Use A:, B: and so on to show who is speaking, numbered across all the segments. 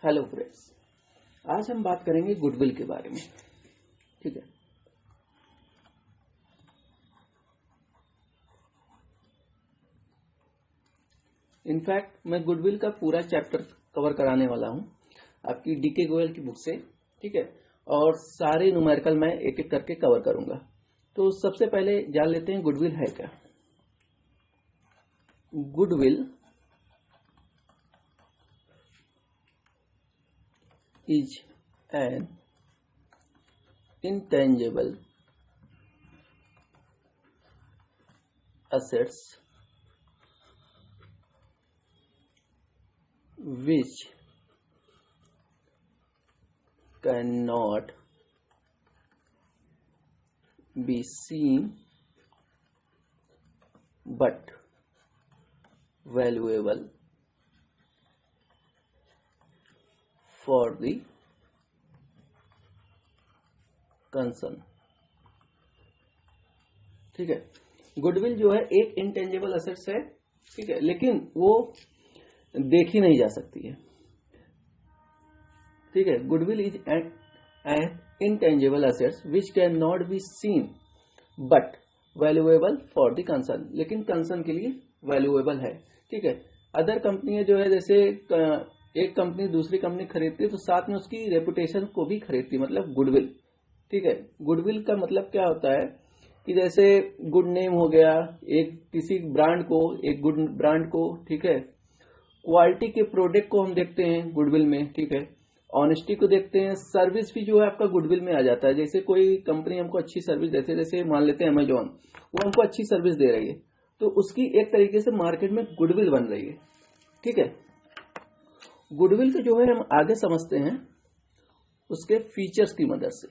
A: Hello friends, आज हम बात करेंगे गुडविल के बारे में। ठीक है, इनफैक्ट मैं गुडविल का पूरा चैप्टर कवर कराने वाला हूं आपकी डीके गोयल की बुक से। ठीक है, और सारे न्यूमेरिकल मैं एक एक करके कवर करूंगा। तो सबसे पहले जान लेते हैं गुडविल है क्या। Goodwill is an intangible assets which cannot be seen but valuable for the concern। ठीक है, गुडविल जो है एक इंटेंजिबल असेट्स है। ठीक है, लेकिन वो देखी नहीं जा सकती है। ठीक है, goodwill is an intangible assets which can not be seen but valuable for the concern, लेकिन कंसर्न के लिए वैल्यूएबल है। ठीक है, अदर कंपनियां जो है, जैसे एक कंपनी दूसरी कंपनी खरीदती है तो साथ में उसकी रेपुटेशन को भी खरीदती है, मतलब गुडविल। ठीक है, गुडविल का मतलब क्या होता है कि जैसे गुड नेम हो गया, एक किसी ब्रांड को, एक गुड ब्रांड को। ठीक है, क्वालिटी के प्रोडक्ट को हम देखते हैं गुडविल में। ठीक है, ऑनेस्टी को देखते हैं, सर्विस भी जो है आपका गुडविल में आ जाता है। जैसे कोई कंपनी हमको अच्छी सर्विस देती है, जैसे मान लेते हैं अमेजॉन, वो हमको अच्छी सर्विस दे रही है, तो उसकी एक तरीके से मार्केट में गुडविल बन रही है। ठीक है, गुडविल को जो है हम आगे समझते हैं उसके फीचर्स की मदद से।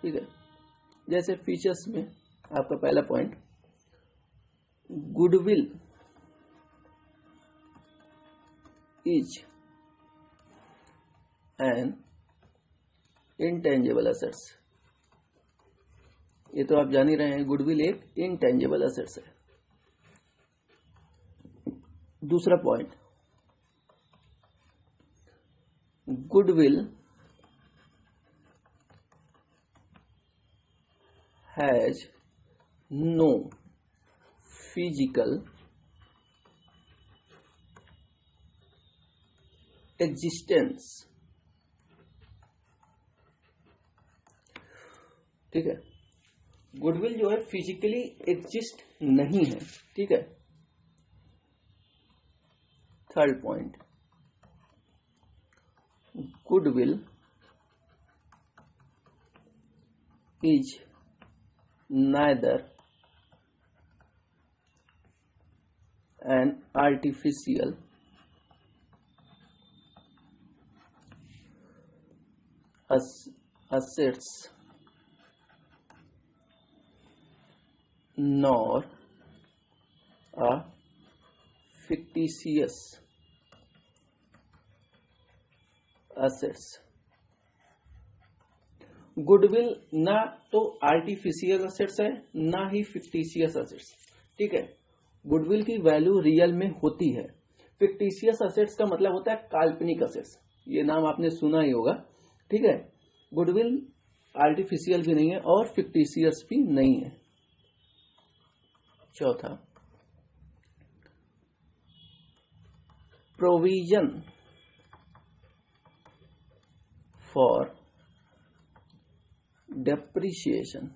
A: ठीक है, जैसे फीचर्स में आपका पहला point, goodwill is an intangible assets. ये तो आप जान ही रहे हैं, गुडविल एक इंटेंजिबल असेट्स है। दूसरा point, goodwill has no physical existence. ठीक है, गुडविल जो है फिजिकली एग्जिस्ट नहीं है। ठीक है, third point, goodwill is neither an artificial assets nor a fictitious assets। Goodwill ना तो आर्टिफिशियल असेट्स है, ना ही फिक्टिशियस असेट्स। ठीक है, गुडविल की वैल्यू रियल में होती है। फिक्टिशियस असेट्स का मतलब होता है काल्पनिक असेट्स, ये नाम आपने सुना ही होगा। ठीक है, गुडविल आर्टिफिशियल भी नहीं है और फिक्टिशियस भी नहीं है। चौथा, provision for depreciation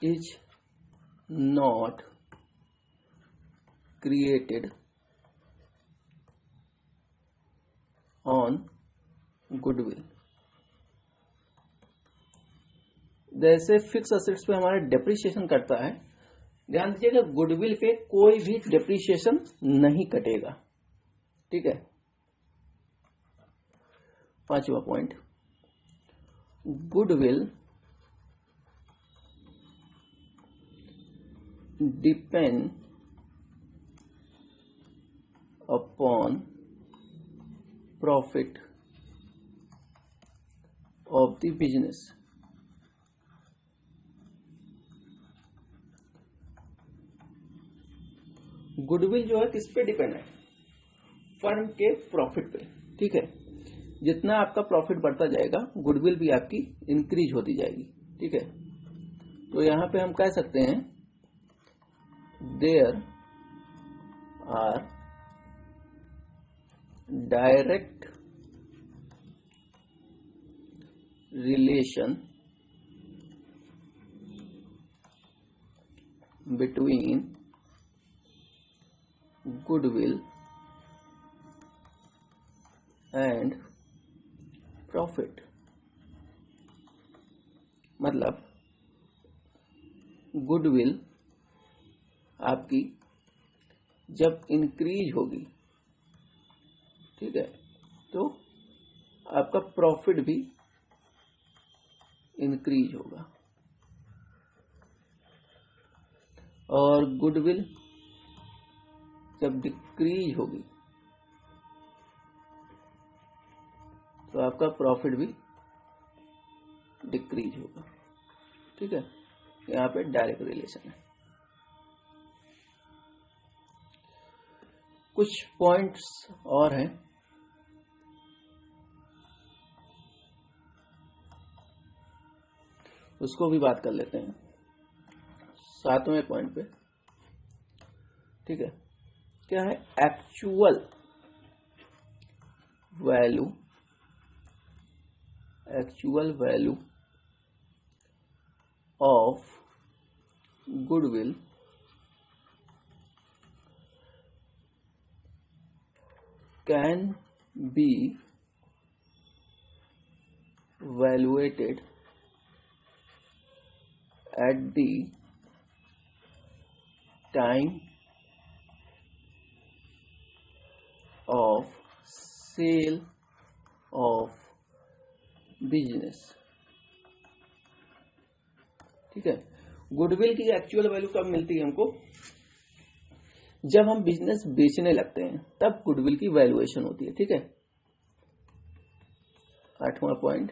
A: is not created on goodwill. जैसे फिक्स असेट्स पे हमारा डेप्रिसिएशन कटता है, ध्यान दीजिएगा गुडविल पे कोई भी डेप्रिसिएशन नहीं कटेगा। ठीक है, पांचवा point, goodwill depend upon profit of the business। Goodwill जो है किस पे डिपेंड है, फर्म के प्रॉफिट पे, ठीक है। जितना आपका प्रॉफिट बढ़ता जाएगा गुडविल भी आपकी इंक्रीज होती जाएगी, ठीक है। तो यहां पे हम कह सकते हैं there are direct relation between goodwill and profit। मतलब गुडविल आपकी जब इंक्रीज होगी, ठीक है, तो आपका प्रॉफिट भी इंक्रीज होगा, और गुडविल जब डिक्रीज होगी तो आपका प्रॉफिट भी डिक्रीज होगा, ठीक है। यहाँ पे डायरेक्ट रिलेशन है। कुछ पॉइंट्स और हैं, उसको भी बात कर लेते हैं 7वें पॉइंट पे, ठीक है। क्या है, actual value of goodwill can be valuated at the time of sale of business, ठीक है। गुडविल की एक्चुअल वैल्यू कब मिलती है हमको, जब हम बिजनेस बेचने लगते हैं तब गुडविल की वैल्यूएशन होती है, ठीक है। 8वां point,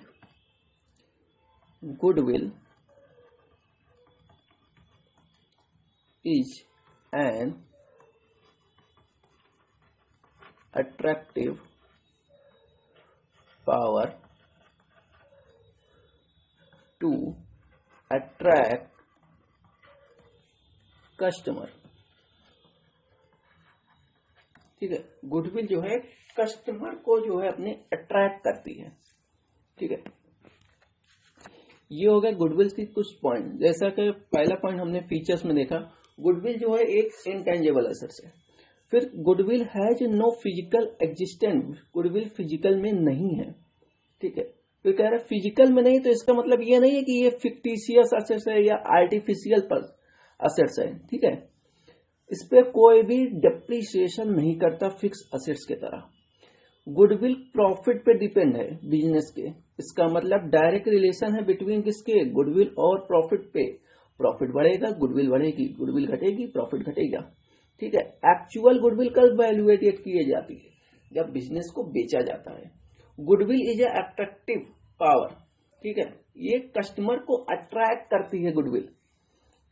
A: goodwill is an attractive power to attract customer, ठीक है। गुडविल जो है कस्टमर को जो है अपने अट्रैक्ट करती है, ठीक है। ये हो गया गुडविल की कुछ पॉइंट। जैसा कि पहला पॉइंट हमने फीचर्स में देखा, गुडविल जो है एक इनटेंजिबल एसेट्स है। फिर goodwill has no physical existence, goodwill physical में नहीं है, ठीक है। फिर कह रहा है फिजिकल में नहीं, तो इसका मतलब ये नहीं है कि ये फिक्टिशियस एसेट्स है या आर्टिफिशियल एसेट्स है, ठीक है। इस पे कोई भी डेप्रिसिएशन नहीं करता फिक्स एसेट्स की तरह। गुडविल प्रॉफिट पे डिपेंड है बिजनेस के, इसका मतलब डायरेक्ट रिलेशन है बिटवीन किसके, गुडविल और प्रॉफिट पे। प्रॉफिट बढ़ेगा गुडविल बढ़ेगी, गुडविल घटेगी प्रॉफिट घटेगा, ठीक है। एक्चुअल गुडविल कब वैल्यूएटेड की जाती है, जब बिजनेस को बेचा जाता है। Goodwill is a attractive power, ठीक है, ये कस्टमर को अट्रैक्ट करती है गुडविल,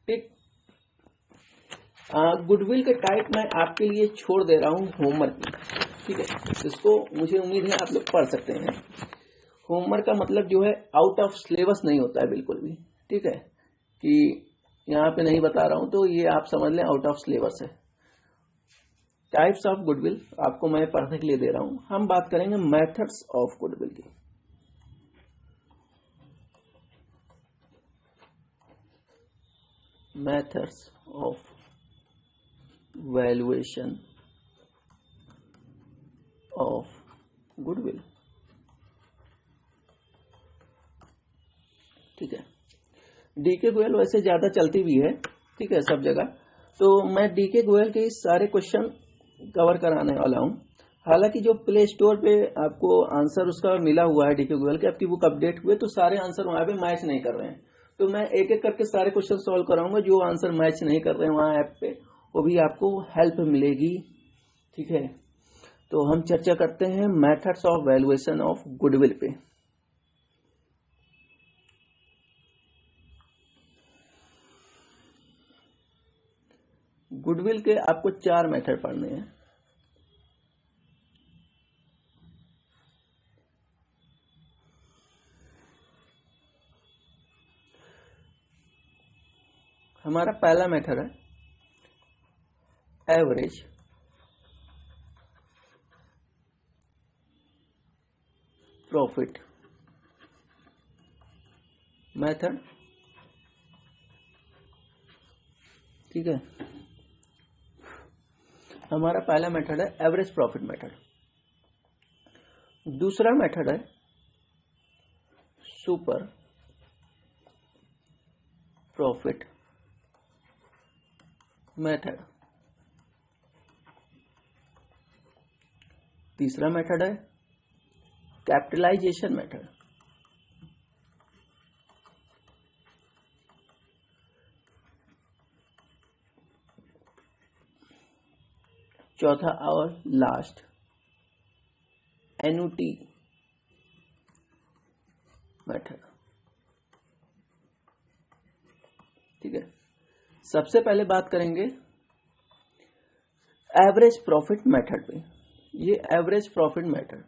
A: ठीक। गुडविल के टाइप मैं आपके लिए छोड़ दे रहा हूं होमवर्क में, ठीक है। इसको मुझे उम्मीद है आप लोग पढ़ सकते हैं। होमवर्क का मतलब जो है आउट ऑफ सिलेबस नहीं होता है बिल्कुल भी, ठीक है, कि यहाँ पे नहीं बता रहा हूं तो ये आप समझ लें आउट ऑफ सिलेबस है। टाइप्स ऑफ गुडविल आपको मैं पढ़ने के लिए दे रहा हूं। हम बात करेंगे मेथड्स ऑफ गुडविल की। Methods of valuation of goodwill, ठीक है। डीके गोयल वैसे ज्यादा चलती भी है, ठीक है, सब जगह। तो मैं डीके गोयल के सारे क्वेश्चन कवर कराने वाला हूं। हालांकि जो प्ले स्टोर पे आपको आंसर उसका मिला हुआ है डीके गोयल के, आपकी बुक अपडेट हुए तो सारे आंसर वहां पे मैच नहीं कर रहे हैं, तो मैं एक एक करके सारे क्वेश्चन सॉल्व कराऊंगा। जो आंसर मैच नहीं कर रहे हैं वहां ऐप पे, वो भी आपको हेल्प मिलेगी, ठीक है। तो हम चर्चा करते हैं methods of valuation of goodwill पे। गुडविल के आपको 4 मेथड पढ़ने हैं। हमारा पहला मेथड है एवरेज प्रॉफिट मेथड, ठीक है। हमारा पहला मेथड है एवरेज प्रॉफिट मेथड। दूसरा मेथड है सुपर प्रॉफिट मेथड। तीसरा मेथड है कैपिटलाइजेशन मेथड। चौथा और लास्ट एन्युटी मेथड, ठीक है। सबसे पहले बात करेंगे एवरेज प्रॉफिट मेथड पे। ये एवरेज प्रॉफिट मेथड,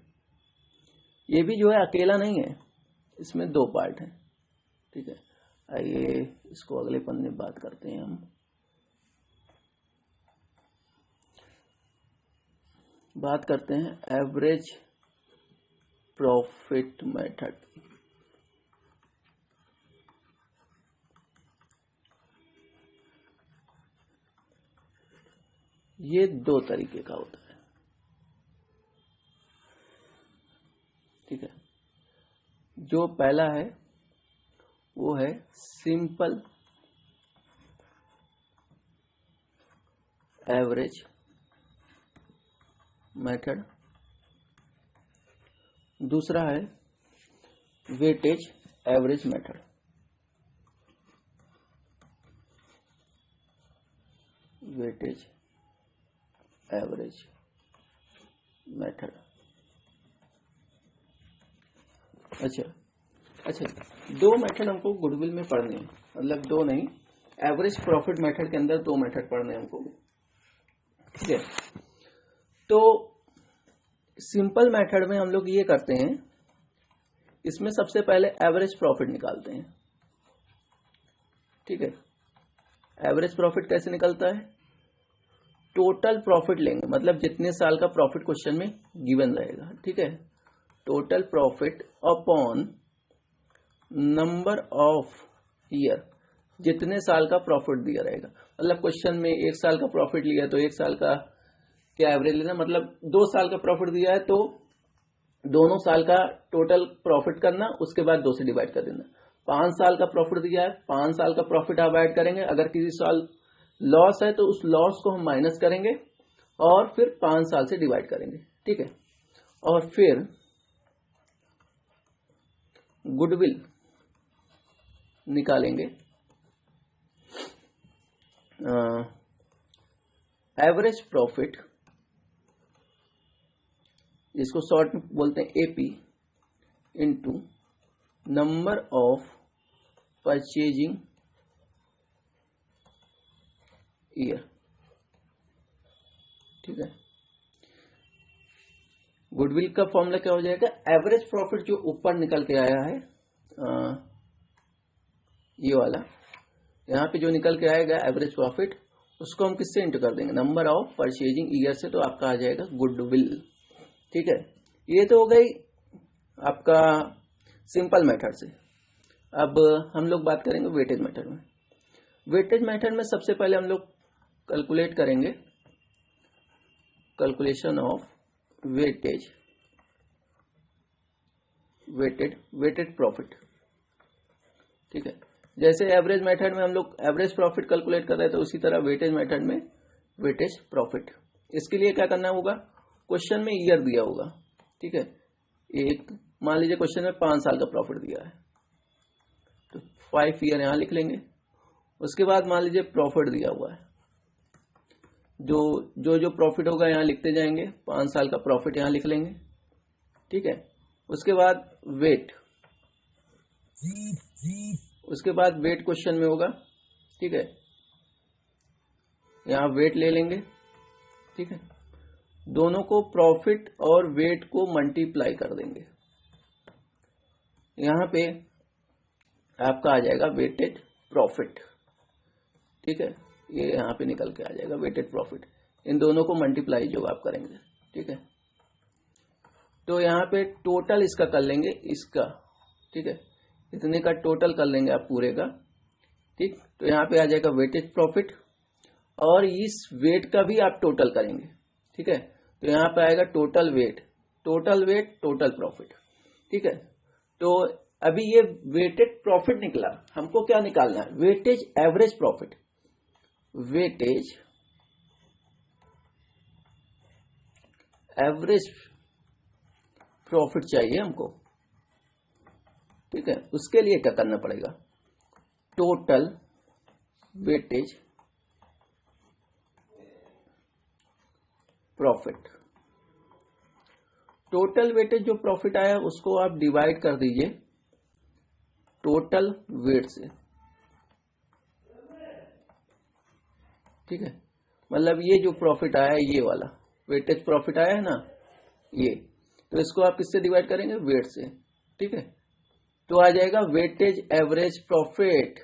A: ये भी जो है अकेला नहीं है, इसमें 2 पार्ट हैं, ठीक है। आइए इसको अगले पन्ने में बात करते हैं हम। बात करते हैं एवरेज प्रॉफिट मेथड। ये 2 तरीके का होता है, ठीक है। जो पहला है वो है सिंपल एवरेज मेथड। दूसरा है weightage average method. Weightage average method. अच्छा 2 मेथड हमको गुडविल में पढ़ने हैं, मतलब 2 नहीं, एवरेज प्रॉफिट मेथड के अंदर 2 मेथड पढ़ने हैं हमको, ठीक है। तो सिंपल मेथड में हम लोग ये करते हैं, इसमें सबसे पहले एवरेज प्रॉफिट निकालते हैं, ठीक है। एवरेज प्रॉफिट कैसे निकलता है? टोटल प्रॉफिट लेंगे, मतलब जितने साल का प्रॉफिट क्वेश्चन में गिवन रहेगा, ठीक है। Total profit upon number of year, जितने साल का प्रॉफिट दिया रहेगा। मतलब क्वेश्चन में 1 साल का प्रॉफिट लिया तो 1 साल का क्या एवरेज लेना, मतलब 2 साल का प्रॉफिट दिया है तो दोनों साल का टोटल प्रॉफिट करना, उसके बाद 2 से डिवाइड कर देना। 5 साल का प्रॉफिट दिया है, 5 साल का प्रॉफिट आप ऐड करेंगे। अगर किसी साल लॉस है तो उस लॉस को हम माइनस करेंगे और फिर 5 साल से डिवाइड करेंगे, ठीक है। और फिर गुडविल निकालेंगे, एवरेज प्रॉफिट, जिसको शॉर्ट में बोलते हैं AP, into number of purchasing year, ठीक है। गुडविल का फॉर्मूला क्या हो जाएगा? एवरेज प्रॉफिट जो ऊपर निकल के आया है, ये वाला यहाँ पे जो निकल के आएगा एवरेज प्रॉफिट, उसको हम किससे इंटू कर देंगे? नंबर ऑफ परचेजिंग ईयर से, तो आपका आ जाएगा गुडविल, ठीक है। ये तो हो गई आपका सिंपल मेथड से। अब हम लोग बात करेंगे वेटेज मेथड में। वेटेज मेथड में सबसे पहले हम लोग कैलकुलेट करेंगे calculation of weightage, weighted profit, ठीक है। जैसे एवरेज मेथड में हम लोग एवरेज प्रॉफिट कैलकुलेट कर रहे थे, उसी तरह वेटेज मेथड में वेटेज प्रॉफिट। इसके लिए क्या करना होगा? क्वेश्चन में ईयर दिया होगा, ठीक है। एक मान लीजिए क्वेश्चन में 5 साल का प्रॉफिट दिया है, तो 5 ईयर यहां लिख लेंगे। उसके बाद मान लीजिए प्रॉफिट दिया हुआ है, जो प्रॉफिट होगा यहां लिखते जाएंगे। 5 साल का प्रॉफिट यहां लिख लेंगे, ठीक है। उसके बाद वेट, क्वेश्चन में होगा, ठीक है। यहाँ वेट ले लेंगे, ठीक है, दोनों को प्रॉफिट और वेट को मल्टीप्लाई कर देंगे। यहाँ पे आपका आ जाएगा वेटेड प्रॉफिट, ठीक है, ये यहाँ पे निकल के आ जाएगा वेटेड प्रॉफिट। इन दोनों को मल्टीप्लाई जो आप करेंगे, ठीक है, तो यहाँ पे टोटल इसका कर लेंगे, इसका, ठीक है, इतने का टोटल कर लेंगे आप पूरे का, ठीक। तो यहाँ पे आ जाएगा वेटेड प्रॉफिट और इस वेट का भी आप टोटल करेंगे, ठीक है, तो यहाँ पे आएगा टोटल वेट टोटल प्रॉफिट, ठीक है। तो अभी ये वेटेड प्रॉफिट निकला, हमको क्या निकालना है, weightage average profit, weightage average profit चाहिए हमको, ठीक है। उसके लिए क्या करना पड़ेगा, total weightage profit, total weightage जो प्रॉफिट आया उसको आप डिवाइड कर दीजिए टोटल वेट से, ठीक है, मतलब ये जो प्रॉफिट आया ये वाला वेटेज प्रॉफिट आया है ना ये, तो इसको आप किससे डिवाइड करेंगे, वेट से, ठीक है। तो आ जाएगा वेटेज एवरेज प्रॉफिट।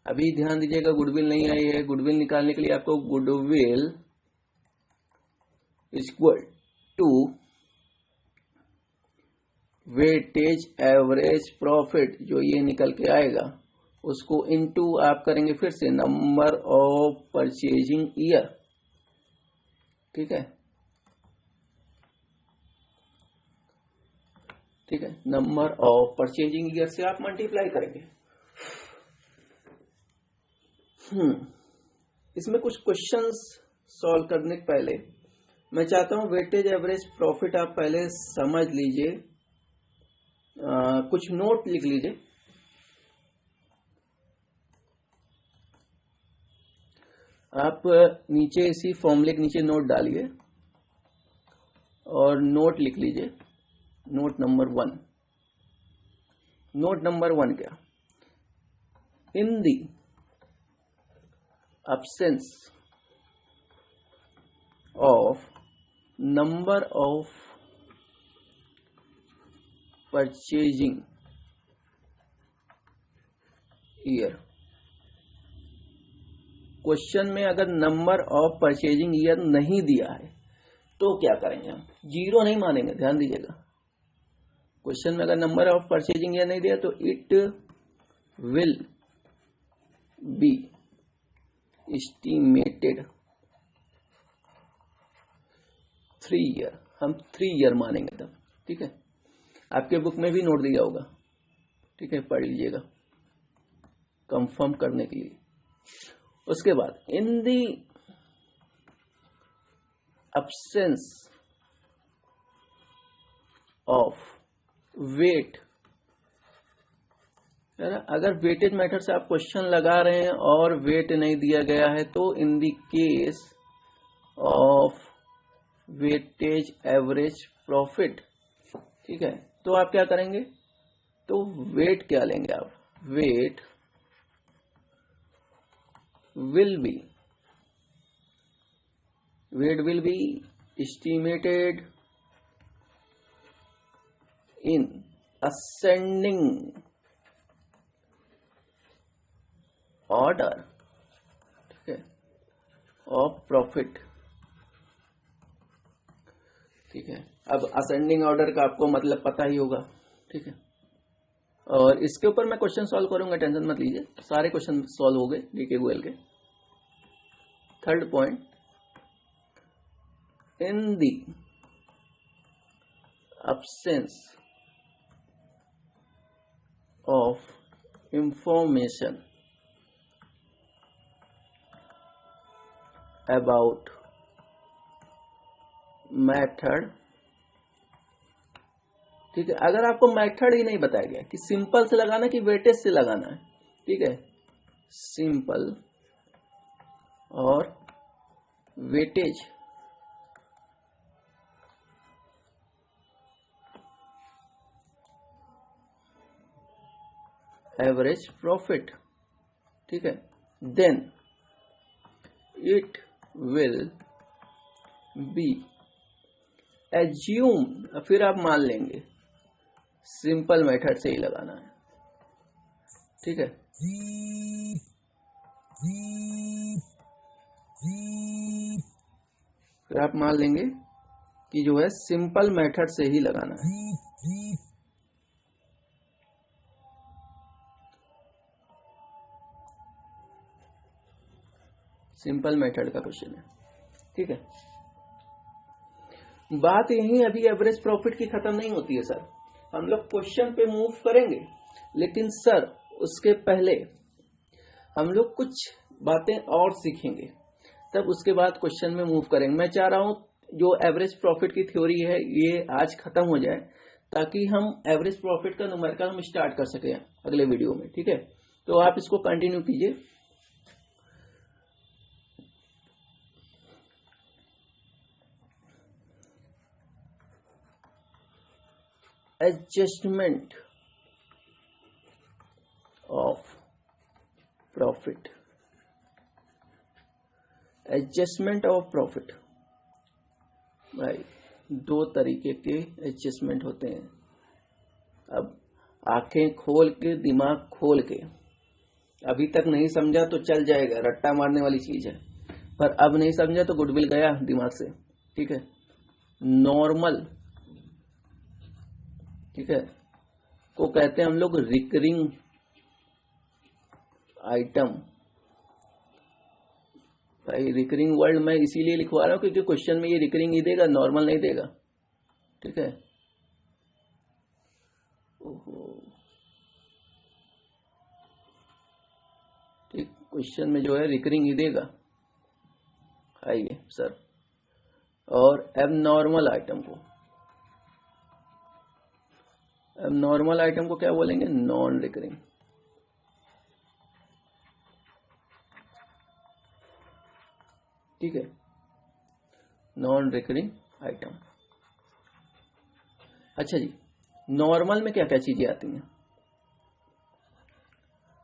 A: अभी ध्यान दीजिएगा गुडविल नहीं आई है, गुडविल निकालने के लिए आपको goodwill equal to weightage average profit, जो ये निकल के आएगा उसको इनटू आप करेंगे फिर से नंबर ऑफ परचेजिंग ईयर, ठीक है, ठीक है, नंबर ऑफ परचेजिंग ईयर से आप मल्टीप्लाई करेंगे। इसमें कुछ क्वेश्चंस सॉल्व करने के पहले मैं चाहता हूं वेटेज एवरेज प्रॉफिट आप पहले समझ लीजिए, कुछ नोट लिख लीजिए। आप नीचे इसी फॉर्मूले के नीचे नोट डालिए और नोट लिख लीजिए, नोट नंबर 1। नोट नंबर 1 क्या, इन दी absence of number of purchasing year, question में अगर नंबर ऑफ परचेजिंग ईयर नहीं दिया है तो क्या करेंगे, हम जीरो नहीं मानेंगे, ध्यान दीजिएगा। क्वेश्चन में अगर नंबर ऑफ परचेजिंग ईयर नहीं दिया तो it will B estimated 3 year, हम 3 ईयर मानेंगे तब, ठीक है। आपके बुक में भी नोट दिया होगा, ठीक है, पढ़ लीजिएगा कंफर्म करने के लिए। उसके बाद इन दी absence ऑफ वेट, अगर वेटेज मेथड से आप क्वेश्चन लगा रहे हैं और वेट नहीं दिया गया है तो in the case of weightage average profit, ठीक है, तो आप क्या करेंगे, तो वेट क्या लेंगे आप, weight will be estimated in ascending order, ठीक है, ऑफ प्रॉफिट, ठीक है। अब असेंडिंग ऑर्डर का आपको मतलब पता ही होगा, ठीक है, और इसके ऊपर मैं क्वेश्चन सॉल्व करूंगा, टेंशन मत लीजिए, सारे क्वेश्चन सॉल्व हो गए डीके गोयल के। Third point, in the absence of information about method, ठीक है, अगर आपको मेथड ही नहीं बताया गया कि सिंपल से लगाना कि वेटेज से लगाना है, ठीक है, सिंपल और वेटेज एवरेज प्रॉफिट, ठीक है, then it will be assume, फिर आप मान लेंगे, सिंपल मेथड से ही लगाना है, ठीक है। फिर आप मान लेंगे कि जो है सिंपल मेथड से ही लगाना है। सिंपल मेथड का क्वेश्चन है, ठीक है। बात यही अभी एवरेज प्रॉफिट की खत्म नहीं होती है सर, हम लोग क्वेश्चन पे मूव करेंगे, लेकिन सर उसके पहले हम लोग कुछ बातें और सीखेंगे, तब उसके बाद क्वेश्चन में मूव करेंगे। मैं चाह रहा हूं जो एवरेज प्रॉफिट की थ्योरी है ये आज खत्म हो जाए, ताकि हम एवरेज प्रॉफिट का न्यूमेरिकल हम स्टार्ट कर सकें अगले वीडियो में, ठीक है। तो आप इसको कंटिन्यू कीजिए। Adjustment of profit, adjustment of profit भाई दो तरीके के एडजस्टमेंट होते हैं। अब आंखें खोल के, दिमाग खोल के, अभी तक नहीं समझा तो चल जाएगा, रट्टा मारने वाली चीज है, पर अब नहीं समझा तो गुडविल गया दिमाग से, ठीक है। नॉर्मल, ठीक है, को कहते हैं हम लोग रिकरिंग आइटम। भाई रिकरिंग वर्ड मैं इसीलिए लिखवा रहा हूं क्योंकि क्वेश्चन में ये रिकरिंग ही देगा, नॉर्मल नहीं देगा, ठीक है। ओहो, ठीक, क्वेश्चन में जो है रिकरिंग ही देगा, आइए सर। और एबनॉर्मल आइटम को, एबनॉर्मल आइटम को क्या बोलेंगे? नॉन रिकरिंग, ठीक है, नॉन रिकरिंग आइटम। अच्छा जी, नॉर्मल में क्या क्या चीजें आती हैं?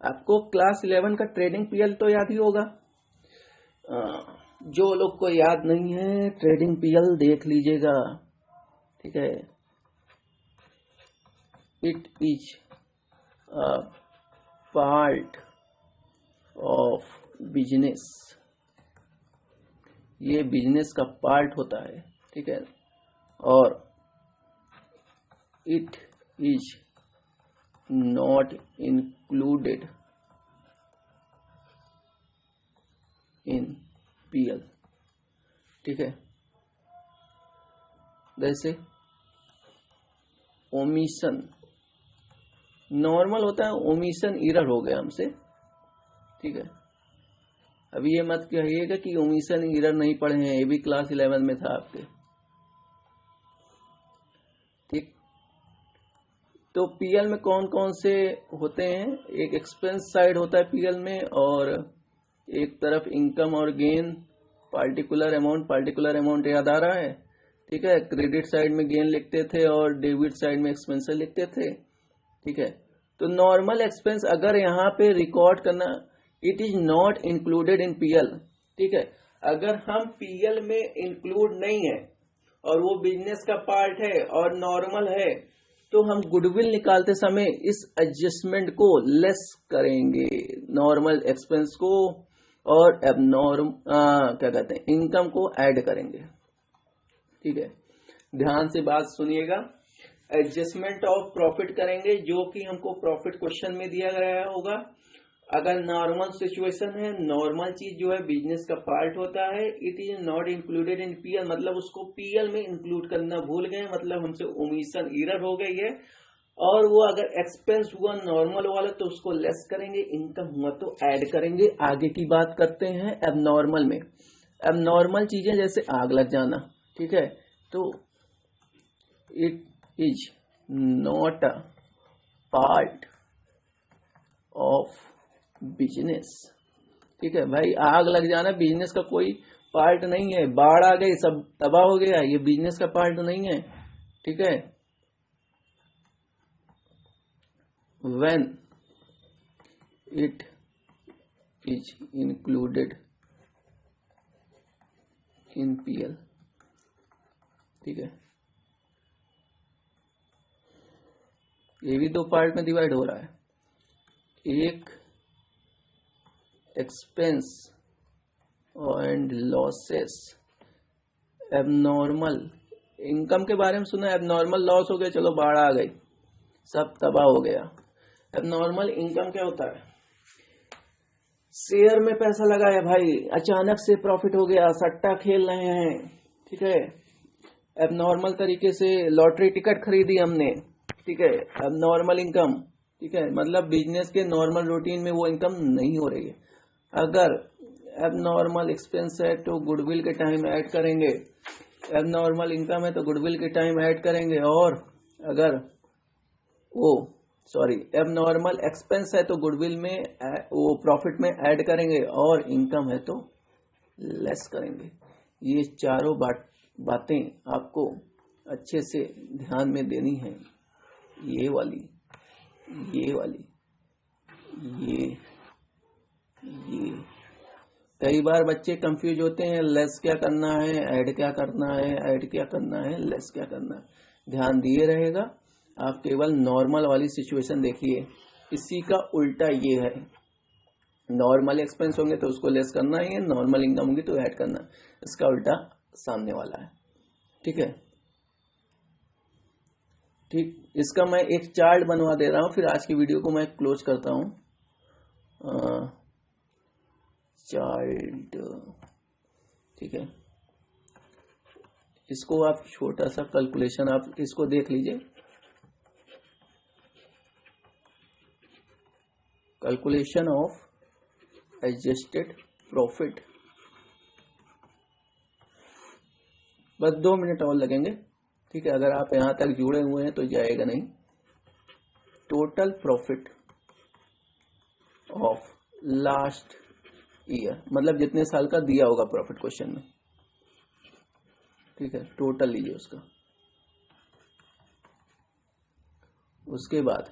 A: आपको क्लास 11 का ट्रेडिंग पीएल तो याद ही होगा। जो लोग को याद नहीं है ट्रेडिंग पीएल देख लीजिएगा, ठीक है। It is a part of business, ये बिजनेस का पार्ट होता है, ठीक है। और it is not included in PL, ठीक है। जैसे ओमिशन, नॉर्मल होता है, ओमिशन एरर हो गया हमसे, ठीक है। अभी ये मत कहिएगा कि ओमिशन एरर नहीं पढ़े हैं, ये भी क्लास 11 में था आपके, ठीक। तो पीएल में कौन कौन से होते हैं? एक एक्सपेंस साइड होता है पीएल में, और एक तरफ इनकम और गेन, पार्टिकुलर अमाउंट याद आ रहा है, ठीक है। क्रेडिट साइड में गेन लिखते थे और डेबिट साइड में एक्सपेंस लिखते थे, ठीक है। तो नॉर्मल एक्सपेंस अगर यहाँ पे रिकॉर्ड करना, it is not included in PL, ठीक है। अगर हम पीएल में इंक्लूड नहीं है और वो बिजनेस का पार्ट है और नॉर्मल है, तो हम गुडविल निकालते समय इस एडजस्टमेंट को लेस करेंगे, नॉर्मल एक्सपेंस को और क्या कहते हैं, इनकम को ऐड करेंगे, ठीक है। ध्यान से बात सुनिएगा। एडजस्टमेंट ऑफ प्रॉफिट करेंगे जो कि हमको प्रॉफिट क्वेश्चन में दिया गया होगा। अगर नॉर्मल सिचुएशन है, नॉर्मल चीज जो है बिजनेस का पार्ट होता है, it is not included in PL, मतलब उसको पीएल में इंक्लूड करना भूल गए, मतलब हमसे ओमिशन एरर हो गई है। और वो अगर एक्सपेंस हुआ नॉर्मल वाला तो उसको लेस करेंगे, इनकम हुआ तो ऐड करेंगे। आगे की बात करते हैं एबनॉर्मल में। एबनॉर्मल चीजें जैसे आग लग जाना, ठीक है, तो it is not a part of business, ठीक है। भाई आग लग जाना बिजनेस का कोई पार्ट नहीं है, बाढ़ आ गई सब तबाह हो गया, ये बिजनेस का पार्ट नहीं है, ठीक है। when it is included in PL. ठीक है, ये भी दो पार्ट में डिवाइड हो रहा है। एक expense and losses. Abnormal income के बारे में सुना, एबनॉर्मल लॉस हो गया, चलो बाढ़ आ गई, सब तबाह हो गया। एबनॉर्मल इनकम क्या होता है? शेयर में पैसा लगाया भाई, अचानक से प्रॉफिट हो गया, सट्टा खेल रहे हैं, ठीक है। एबनॉर्मल तरीके से लॉटरी टिकट खरीदी हमने, ठीक है, एबनॉर्मल इनकम, ठीक है, मतलब बिजनेस के नॉर्मल रूटीन में वो इनकम नहीं हो रही है। अगर एबनॉर्मल एक्सपेंस है तो गुडविल के टाइम ऐड करेंगे, एबनॉर्मल इनकम है तो गुडविल के टाइम ऐड करेंगे, और अगर वो एबनॉर्मल एक्सपेंस है तो गुडविल में वो प्रॉफिट में ऐड करेंगे, और इनकम है तो लेस करेंगे। ये चारों बातें आपको अच्छे से ध्यान में देनी है। ये वाली, ये वाली, ये कई बार बच्चे कंफ्यूज होते हैं, लेस क्या करना है, ऐड क्या करना है, ऐड क्या करना है, लेस क्या करना है। ध्यान दिए रहेगा। आप केवल नॉर्मल वाली सिचुएशन देखिए, इसी का उल्टा ये है। नॉर्मल एक्सपेंस होंगे तो उसको लेस करना ही है, नॉर्मल इनकम होगी तो ऐड करना। इसका उल्टा सामने वाला है, ठीक है। ठीक, इसका मैं एक चार्ट बनवा दे रहा हूं, फिर आज की वीडियो को मैं क्लोज करता हूं। चार्ट, ठीक है, इसको आप छोटा सा कैलकुलेशन आप इसको देख लीजिए। कैलकुलेशन ऑफ एडजस्टेड प्रॉफिट, बस 2 मिनट और लगेंगे, ठीक है। अगर आप यहां तक जुड़े हुए हैं तो जाएगा नहीं। Total profit of last year, मतलब जितने साल का दिया होगा प्रॉफिट क्वेश्चन में, ठीक है, टोटल लीजिए उसका। उसके बाद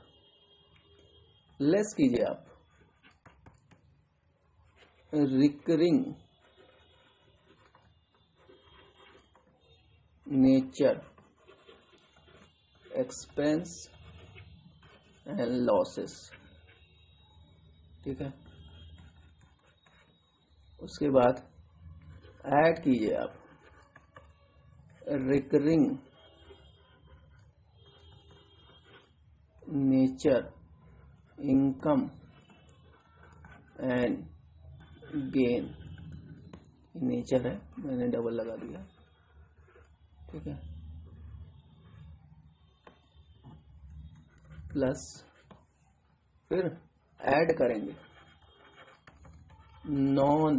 A: लेस कीजिए आप recurring nature expense and losses, ठीक है। उसके बाद ऐड कीजिए आप recurring nature income and gain. Nature है, मैंने डबल लगा दिया, ठीक है, प्लस फिर ऐड करेंगे non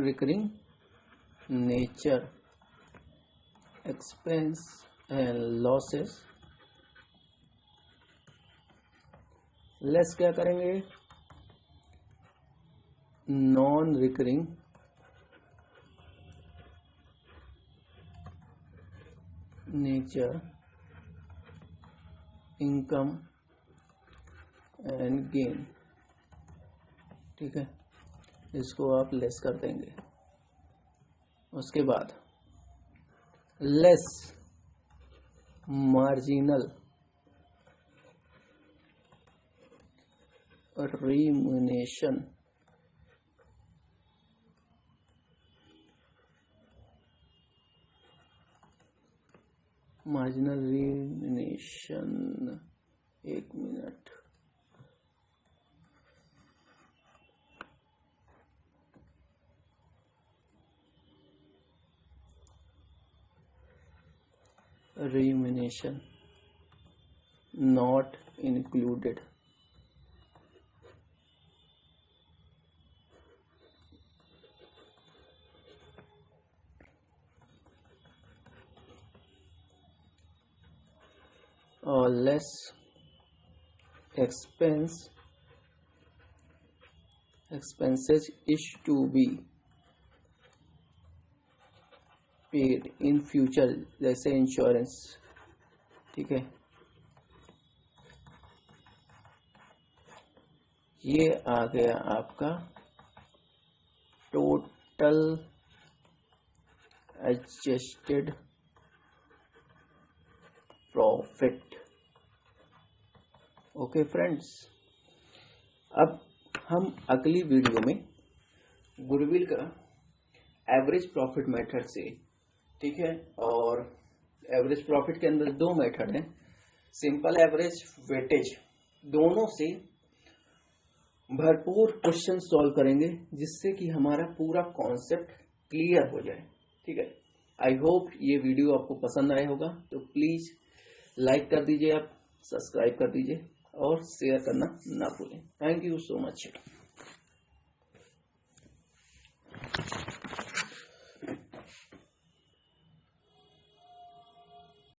A: recurring nature expense and losses. Less क्या करेंगे? Non recurring nature income and gain, ठीक है, इसको आप लेस कर देंगे। उसके बाद less marginal remuneration, marginal remuneration, एक minute, remuneration not included, or less expenses is to be paid in future, जैसे इंश्योरेंस, ठीक है, ये आ गया आपका total adjusted profit. Okay friends, अब हम अगली वीडियो में गुडविल का एवरेज प्रॉफिट मेथड से, ठीक है, और एवरेज प्रॉफिट के अंदर दो मेथड हैं, सिंपल एवरेज, वेटेज, दोनों से भरपूर क्वेश्चन सॉल्व करेंगे जिससे कि हमारा पूरा कॉन्सेप्ट क्लियर हो जाए। ठीक है, आई होप ये वीडियो आपको पसंद आया होगा, तो प्लीज लाइक कर दीजिए, आप सब्सक्राइब कर दीजिए और शेयर करना ना भूलें। Thank you so much.